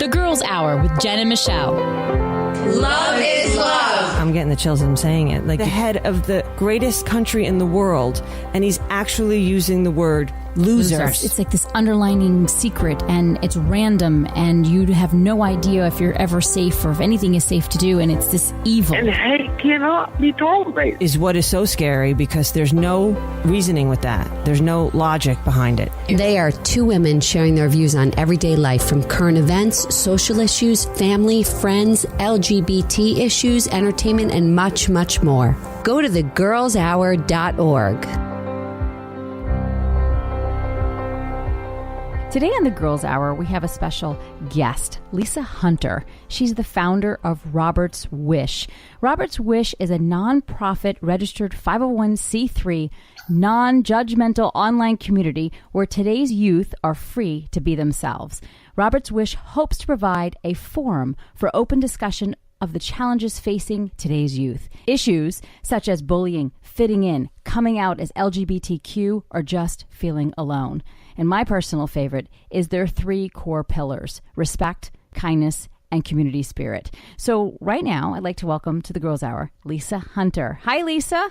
The Girls Hour with Jen and Michele. Love is love. I'm getting the chills as I'm saying it. Like the head of the greatest country in the world, and he's actually using the word losers. It's like this underlining secret, and it's random, and you have no idea if you're ever safe or if anything is safe to do, and it's this evil. And hate cannot be tolerated. Is what is so scary because there's no reasoning with that. There's no logic behind it. They are two women sharing their views on everyday life, from current events, social issues, family, friends, LGBT issues, entertainment, and much, much more. Go to thegirlshour.org. Today on the Girls Hour, we have a special guest, Lisa Hunter. She's the founder of Robert's Wish. Robert's Wish is a nonprofit registered 501c3 non-judgmental online community where today's youth are free to be themselves. Robert's Wish hopes to provide a forum for open discussion of the challenges facing today's youth. Issues such as bullying, fitting in, coming out as LGBTQ, or just feeling alone. And my personal favorite is their 3 core pillars: respect, kindness, and community spirit. So right now, I'd like to welcome to the Girls Hour, Lisa Hunter. Hi, Lisa.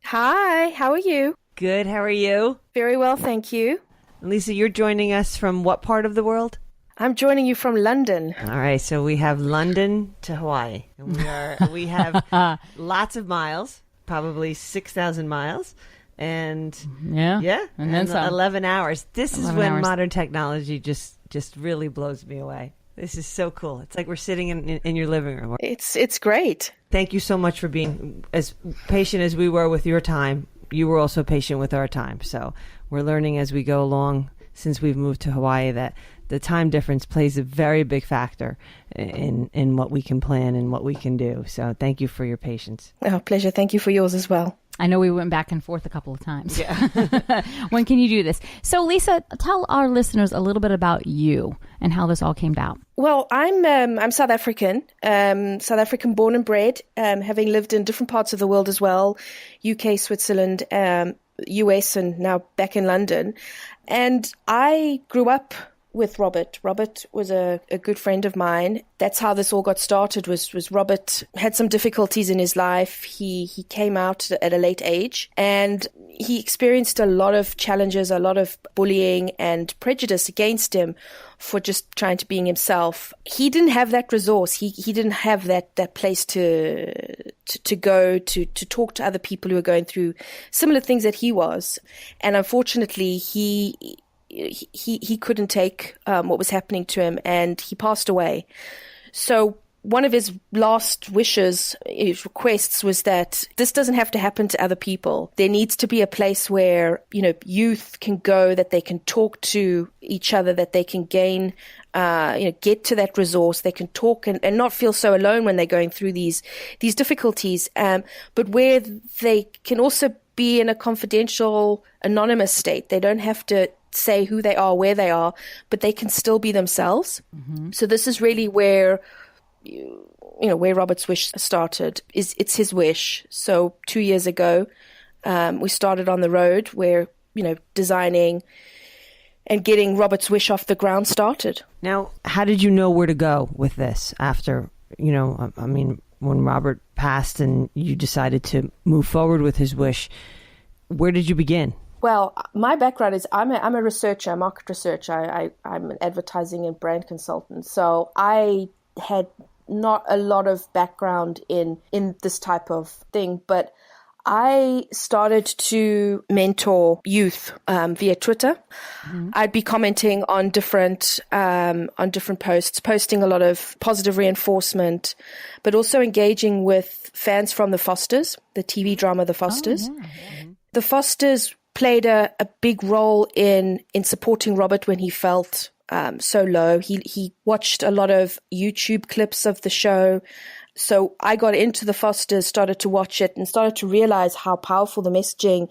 Hi, how are you? Good, how are you? Very well, thank you. Lisa, you're joining us from what part of the world? I'm joining you from London. All right, so we have London to Hawaii. And we have lots of miles, probably 6,000 miles. And yeah, and then some. 11 hours. This is 11 when hours. modern technology just really blows me away. This is so cool. It's like we're sitting in your living room. It's great. Thank you so much for being as patient as we were with your time. You were also patient with our time. So we're learning as we go along since we've moved to Hawaii that the time difference plays a very big factor in what we can plan and what we can do. So thank you for your patience. Oh, pleasure. Thank you for yours as well. I know we went back and forth a couple of times. Yeah. When can you do this? So, Lisa, tell our listeners a little bit about you and how this all came about. Well, I'm South African, South African born and bred, having lived in different parts of the world as well, UK, Switzerland, US, and now back in London. And I grew up with Robert. Robert was a good friend of mine. That's how this all got started, was Robert had some difficulties in his life. He came out at a late age, and he experienced a lot of challenges, a lot of bullying and prejudice against him for just trying to be himself. He didn't have that resource. He didn't have that place to go to talk to other people who were going through similar things that he was. And unfortunately, he couldn't take what was happening to him, and he passed away. So one of his last wishes, his requests, was that this doesn't have to happen to other people. There needs to be a place where, youth can go, that they can talk to each other, that they can gain, get to that resource. They can talk and not feel so alone when they're going through these difficulties, but where they can also be in a confidential, anonymous state. They don't have to say who they are, where they are, but they can still be themselves. Mm-hmm. So this is really where, where Robert's Wish started. It's his wish. So 2 years ago, we started on the road where, designing and getting Robert's Wish off the ground started. Now, how did you know where to go with this after, when Robert passed and you decided to move forward with his wish, where did you begin? Well, my background is I'm a researcher, a market researcher. I'm an advertising and brand consultant. So I had not a lot of background in this type of thing, but I started to mentor youth via Twitter. Mm-hmm. I'd be commenting on different posts, posting a lot of positive reinforcement, but also engaging with fans from The Fosters, the TV drama The Fosters. Oh, yeah. Mm-hmm. The Fosters played a big role in supporting Robert when he felt so low. He watched a lot of YouTube clips of the show. So I got into The Fosters, started to watch it, and started to realize how powerful the messaging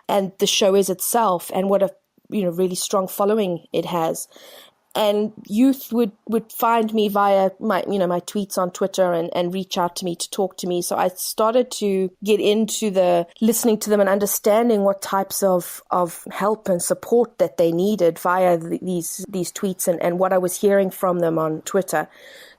and the show is itself, and what a really strong following it has. And youth would find me via my tweets on Twitter and reach out to me to talk to me. So I started to get into the listening to them and understanding what types of help and support that they needed via these tweets and what I was hearing from them on Twitter.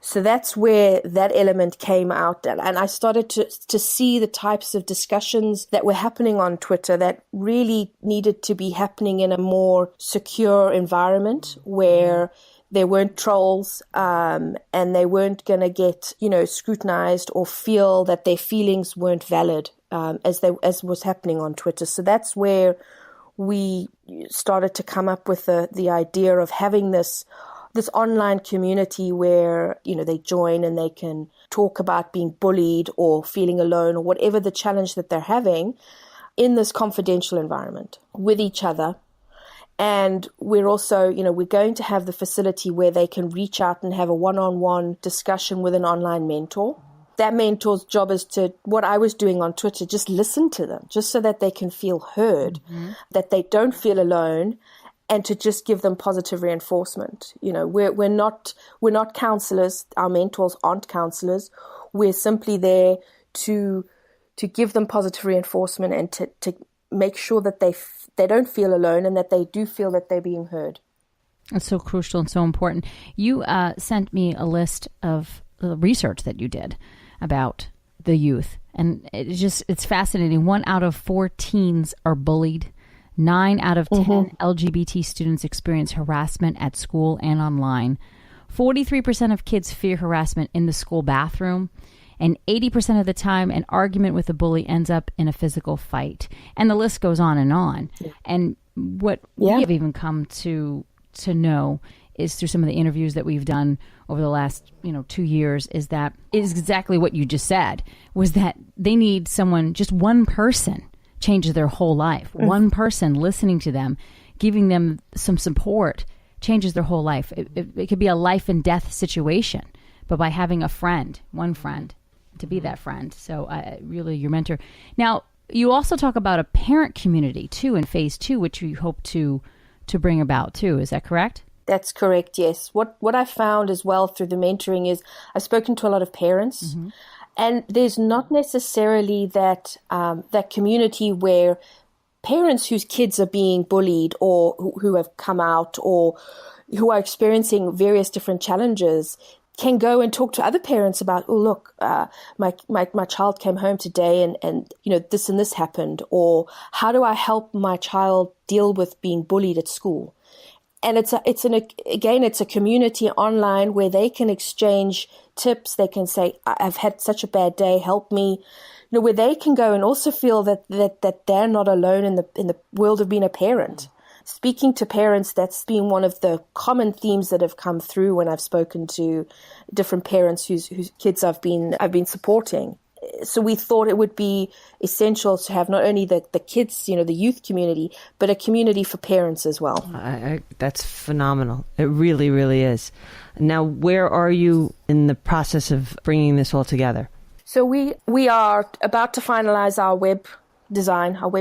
So that's where that element came out. And I started to see the types of discussions that were happening on Twitter that really needed to be happening in a more secure environment where there weren't trolls and they weren't going to get, scrutinized or feel that their feelings weren't valid as was happening on Twitter. So that's where we started to come up with the idea of having this online community where, they join and they can talk about being bullied or feeling alone or whatever the challenge that they're having in this confidential environment with each other. And we're also, we're going to have the facility where they can reach out and have a one-on-one discussion with an online mentor. That mentor's job is to, what I was doing on Twitter, just listen to them, just so that they can feel heard, that they don't feel alone, and to just give them positive reinforcement. We're not counselors. Our mentors aren't counselors. We're simply there to give them positive reinforcement and to make sure that they don't feel alone and that they do feel that they're being heard. That's so crucial and so important. You sent me a list of the research that you did about the youth, and it's fascinating. 1 out of 4 teens are bullied. 9 out of 10 LGBT students experience harassment at school and online. 43% of kids fear harassment in the school bathroom. And 80% of the time, an argument with a bully ends up in a physical fight. And the list goes on and on. Yeah. And what we have even come to know is through some of the interviews that we've done over the last 2 years is exactly what you just said, was that they need someone, just one person, changes their whole life. One person listening to them, giving them some support, changes their whole life. It could be a life and death situation, but by having a friend, one friend, to be that friend. So really your mentor. Now, you also talk about a parent community too in phase 2, which you hope to bring about too. Is that correct? That's correct, yes. What I found as well through the mentoring is I've spoken to a lot of parents. And there's not necessarily that community where parents whose kids are being bullied or who have come out or who are experiencing various different challenges can go and talk to other parents about, oh, look, my child came home today and this and this happened, or how do I help my child deal with being bullied at school? And it's a community online where they can exchange tips. They can say, I've had such a bad day, help me. Where they can go and also feel that they're not alone in the world of being a parent. Speaking to parents, that's been one of the common themes that have come through when I've spoken to different parents whose kids I've been supporting. So we thought it would be essential to have not only the kids, the youth community, but a community for parents as well. That's phenomenal. It really, really is. Now, where are you in the process of bringing this all together? So we are about to finalize our web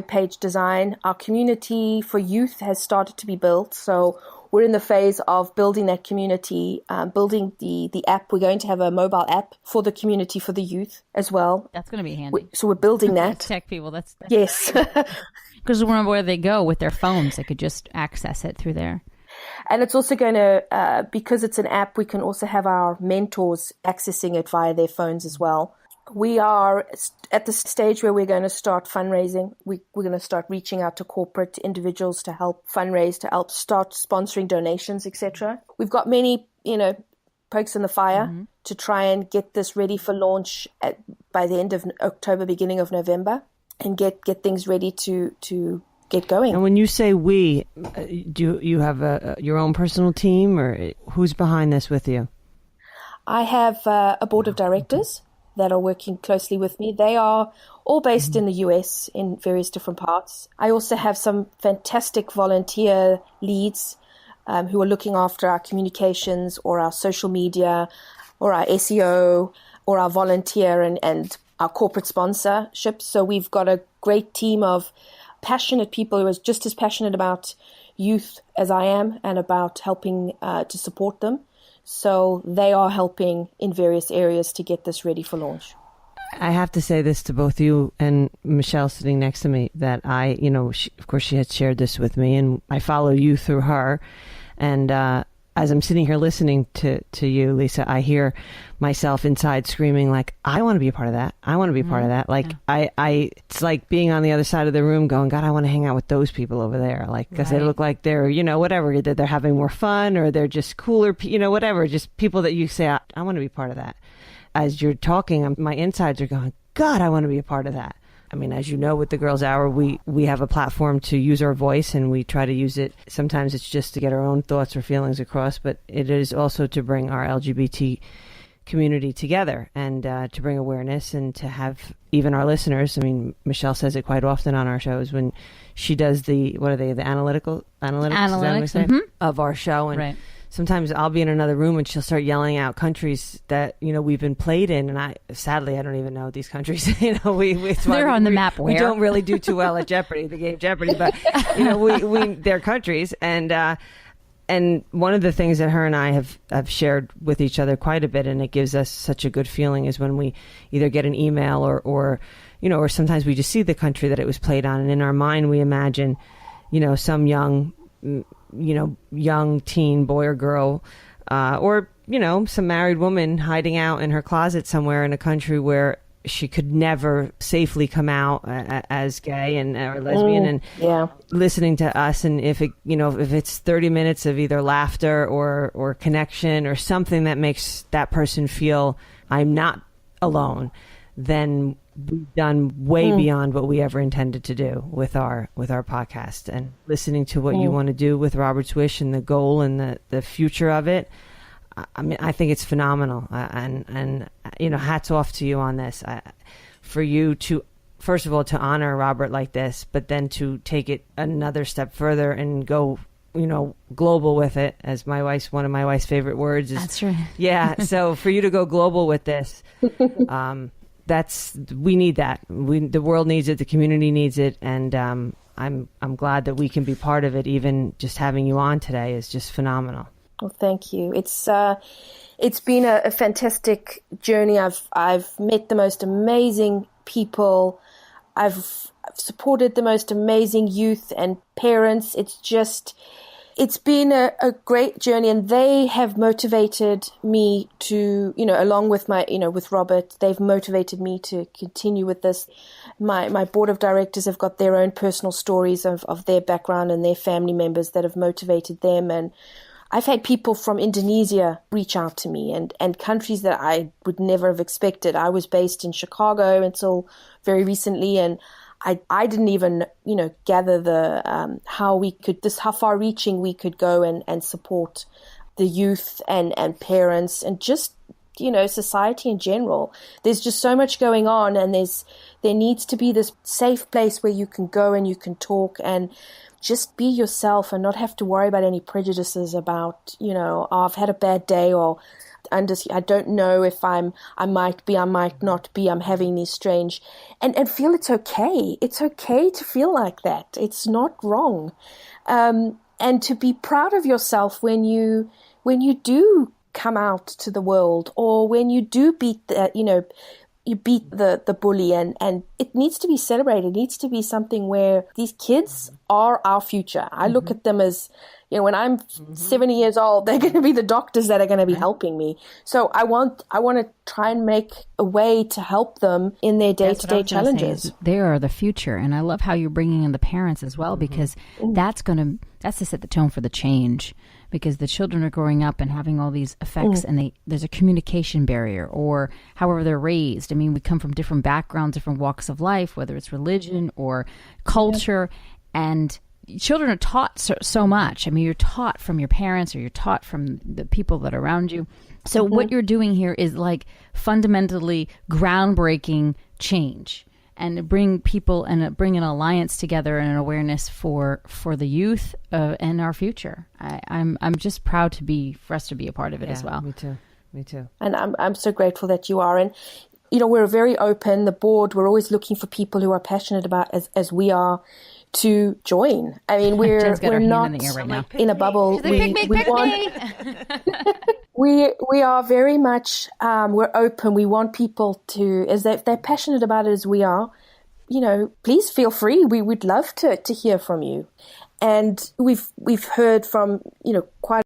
page design. Our community for youth has started to be built. So we're in the phase of building that community, building the app. We're going to have a mobile app for the community for the youth as well. That's going to be handy. So we're building that. Tech people, that's yes. Because wherever they go with their phones, they could just access it through there. And it's also going to, because it's an app, we can also have our mentors accessing it via their phones as well. We are at the stage where we're going to start fundraising. We're going to start reaching out to corporate individuals to help fundraise, to help start sponsoring donations, etc. We've got many, pokes in the fire to try and get this ready for launch by the end of October, beginning of November, and get things ready to get going. And when you say we, do you have your own personal team, or who's behind this with you? I have a board of directors that are working closely with me. They are all based in the US in various different parts. I also have some fantastic volunteer leads who are looking after our communications or our social media or our SEO or our volunteer and our corporate sponsorship. So we've got a great team of passionate people who are just as passionate about, youth as I am and about helping to support them. So they are helping in various areas to get this ready for launch. I have to say this to both you and Michele sitting next to me, that I, of course she had shared this with me, and I follow you through her. And as I'm sitting here listening to you, Lisa, I hear myself inside screaming, like, I want to be a part of that. I want to be a part of that. Like, yeah. It's like being on the other side of the room going, God, I want to hang out with those people over there. Like, because they look like they're, whatever, that they're having more fun, or they're just cooler, whatever, just people that you say, I want to be part of that. As you're talking, my insides are going, God, I want to be a part of that. I mean, as you know, with the Girls Hour, we have a platform to use our voice, and we try to use it. Sometimes it's just to get our own thoughts or feelings across, but it is also to bring our LGBT community together and to bring awareness, and to have even our listeners. I mean, Michele says it quite often on our shows when she does the analytics of our show. And sometimes I'll be in another room and she'll start yelling out countries that, we've been played in. And I don't even know these countries. They're on the map. We don't really do too well at Jeopardy, the game Jeopardy, but they're countries. And one of the things that her and I have shared with each other quite a bit, and it gives us such a good feeling, is when we either get an email or sometimes we just see the country that it was played on. And in our mind, we imagine, some young teen boy or girl, or some married woman hiding out in her closet somewhere in a country where she could never safely come out as gay and or lesbian, and listening to us. And if it's 30 minutes of either laughter or connection or something that makes that person feel I'm not alone, then we've done way beyond what we ever intended to do with our podcast. And listening to what you want to do with Robert's Wish and the goal and the future of it, I mean, I think it's phenomenal. And hats off to you on this. For you to, first of all, to honor Robert like this, but then to take it another step further and go, global with it, as one of my wife's favorite words is. That's right. Yeah. So for you to go global with this, we need that. The world needs it. The community needs it. And I'm glad that we can be part of it. Even just having you on today is just phenomenal. Well, thank you. It's been a fantastic journey. I've met the most amazing people. I've supported the most amazing youth and parents. It's been a great journey, and they have motivated me to, along with with Robert, they've motivated me to continue with this. My board of directors have got their own personal stories of their background and their family members that have motivated them. And I've had people from Indonesia reach out to me, and countries that I would never have expected. I was based in Chicago until very recently, and I didn't even, gather the how far reaching we could go and support the youth and parents and just, society in general. There's just so much going on, and there needs to be this safe place where you can go and you can talk and just be yourself and not have to worry about any prejudices about, oh, I've had a bad day, or I don't know if I might be, I might not be, I'm having these strange, and feel it's okay. It's okay to feel like that. It's not wrong. And to be proud of yourself when you do come out to the world, or when you do beat you beat the bully, and it needs to be celebrated. It needs to be something where these kids are our future. I look at them as, when I'm 70 years old, they're going to be the doctors that are going to be helping me. So I want to try and make a way to help them in their day-to-day challenges. They are the future. And I love how you're bringing in the parents as well, because that's to set the tone for the change. Because the children are growing up and having all these effects, and there's a communication barrier, or however they're raised. I mean, we come from different backgrounds, different walks of life, whether it's religion or culture, and children are taught so much. I mean, you're taught from your parents, or you're taught from the people that are around you. So what you're doing here is like fundamentally groundbreaking change, and bring people and bring an alliance together and an awareness for the youth and our future. I'm just proud for us to be a part of it as well. Me too. And I'm so grateful that you are. And we're very open. The board, we're always looking for people who are passionate about as we are, to join. I mean, Jen's got her we're hand not in the air right now. in a bubble. Pick me. We are very much, we're open. We want people to, if they're passionate about it as we are, please feel free. We would love to hear from you. And we've heard from, quite